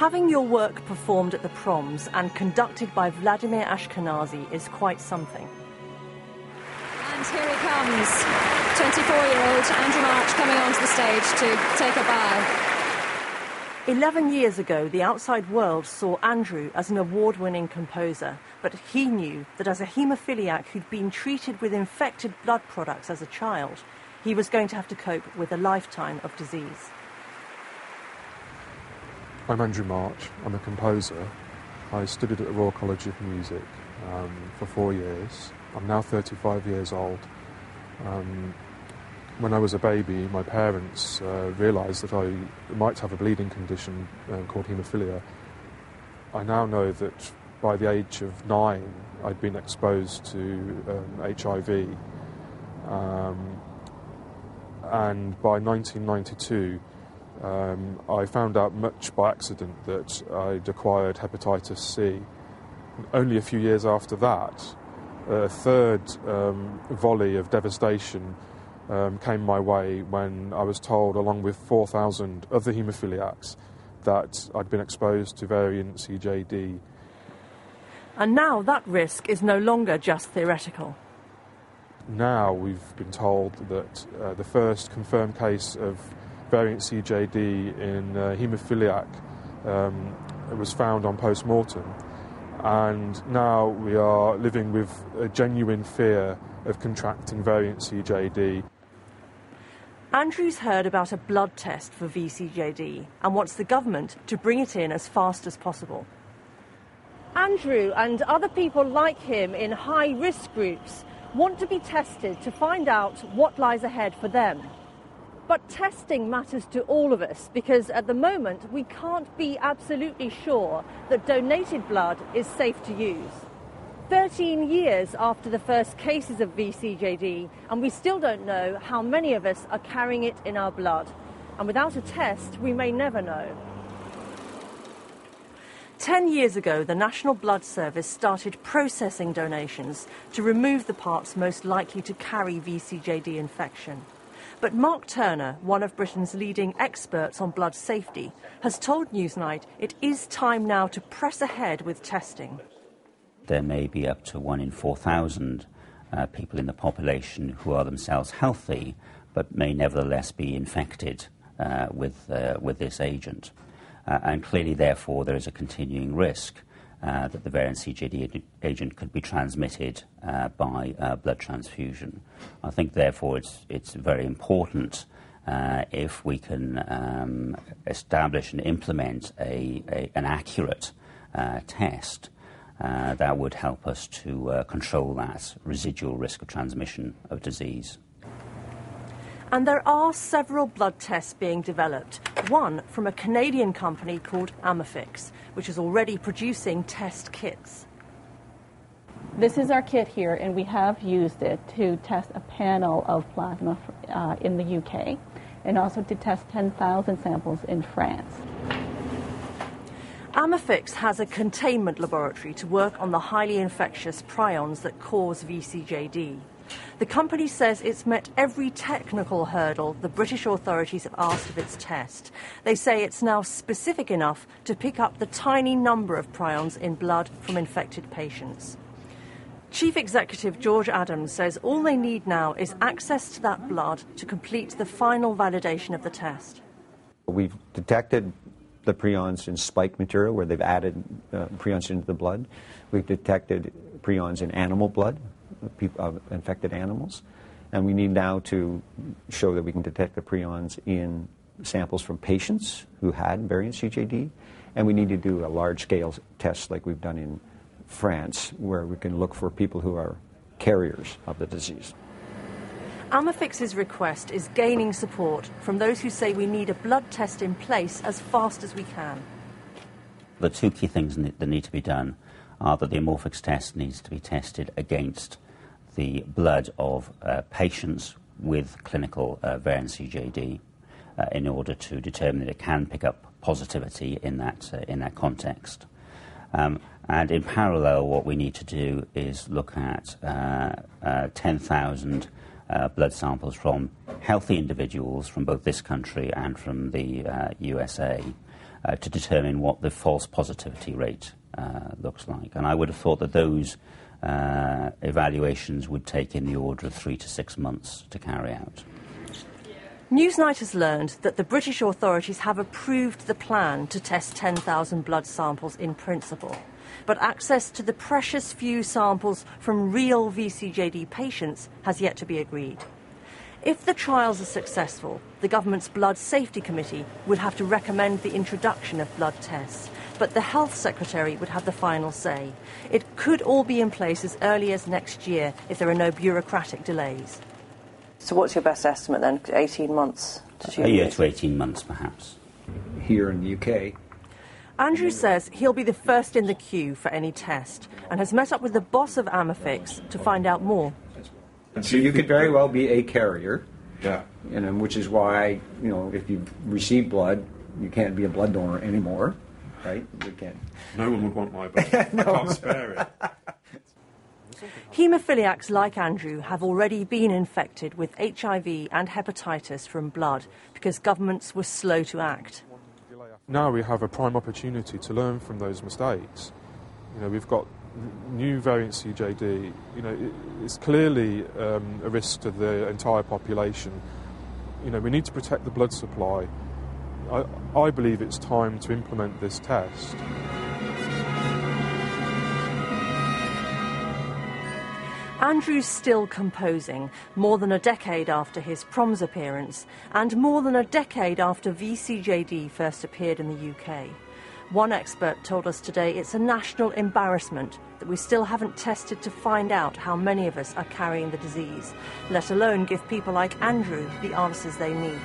Having your work performed at the proms and conducted by Vladimir Ashkenazy is quite something. And here he comes, 24-year-old Andrew March coming onto the stage to take a bow. 11 years ago, the outside world saw Andrew as an award-winning composer, but he knew that as a haemophiliac who'd been treated with infected blood products as a child, he was going to have to cope with a lifetime of disease. I'm Andrew March. I'm a composer. I studied at the Royal College of Music for 4 years. I'm now 35 years old. When I was a baby, my parents realised that I might have a bleeding condition called haemophilia. I now know that by the age of 9, I'd been exposed to HIV. And by 1992, I found out much by accident that I'd acquired hepatitis C. Only a few years after that, a third volley of devastation came my way when I was told, along with 4,000 other haemophiliacs, that I'd been exposed to variant CJD. And now that risk is no longer just theoretical. Now we've been told that the first confirmed case of variant CJD in haemophiliac was found on post-mortem, and now we are living with a genuine fear of contracting variant CJD. Andrew's heard about a blood test for VCJD and wants the government to bring it in as fast as possible. Andrew and other people like him in high-risk groups want to be tested to find out what lies ahead for them. But testing matters to all of us because at the moment we can't be absolutely sure that donated blood is safe to use. 13 years after the first cases of VCJD, and we still don't know how many of us are carrying it in our blood. And without a test, we may never know. 10 years ago, the National Blood Service started processing donations to remove the parts most likely to carry VCJD infection. But Mark Turner, one of Britain's leading experts on blood safety, has told Newsnight it is time now to press ahead with testing. There may be up to 1 in 4,000 people in the population who are themselves healthy, but may nevertheless be infected with this agent. And clearly, therefore, there is a continuing risk that the variant CJD agent could be transmitted by blood transfusion. I think, therefore, it's very important if we can establish and implement an accurate test that would help us to control that residual risk of transmission of disease. And there are several blood tests being developed, one from a Canadian company called Haemophiliac, which is already producing test kits. This is our kit here, and we have used it to test a panel of plasma in the UK, and also to test 10,000 samples in France. Haemophiliac has a containment laboratory to work on the highly infectious prions that cause VCJD. The company says it's met every technical hurdle the British authorities have asked of its test. They say it's now specific enough to pick up the tiny number of prions in blood from infected patients. Chief Executive George Adams says all they need now is access to that blood to complete the final validation of the test. We've detected the prions in spike material where they've added prions into the blood. We've detected prions in animal blood, infected animals, and we need now to show that we can detect the prions in samples from patients who had variant CJD, and we need to do a large-scale test like we've done in France, where we can look for people who are carriers of the disease. Haemophiliac's request is gaining support from those who say we need a blood test in place as fast as we can. The two key things that need to be done are that the Haemophiliac test needs to be tested against the blood of patients with clinical variant CJD in order to determine that it can pick up positivity in that context. And in parallel, what we need to do is look at 10,000 blood samples from healthy individuals from both this country and from the USA to determine what the false positivity rate looks like. And I would have thought that those evaluations would take in the order of 3 to 6 months to carry out. Newsnight has learned that the British authorities have approved the plan to test 10,000 blood samples in principle, but access to the precious few samples from real VCJD patients has yet to be agreed. If the trials are successful, the government's Blood Safety Committee would have to recommend the introduction of blood tests, but the Health Secretary would have the final say. It could all be in place as early as next year if there are no bureaucratic delays. So what's your best estimate then? 18 months to 2 years? A year to 18 months, perhaps. Here in the UK, Andrew says he'll be the first in the queue for any test and has met up with the boss of Haemophiliac to find out more. and so you could very well be a carrier, Yeah. which is why, if you receive blood, you can't be a blood donor anymore, right? You can't. No one would want my blood. I can't spare it. Haemophiliacs like Andrew have already been infected with HIV and hepatitis from blood because governments were slow to act. Now we have a prime opportunity to learn from those mistakes. We've got new variant CJD. It's clearly a risk to the entire population. We need to protect the blood supply. I believe it's time to implement this test. Andrew's still composing, more than a decade after his proms appearance, and more than a decade after VCJD first appeared in the UK. One expert told us today it's a national embarrassment that we still haven't tested to find out how many of us are carrying the disease, let alone give people like Andrew the answers they need.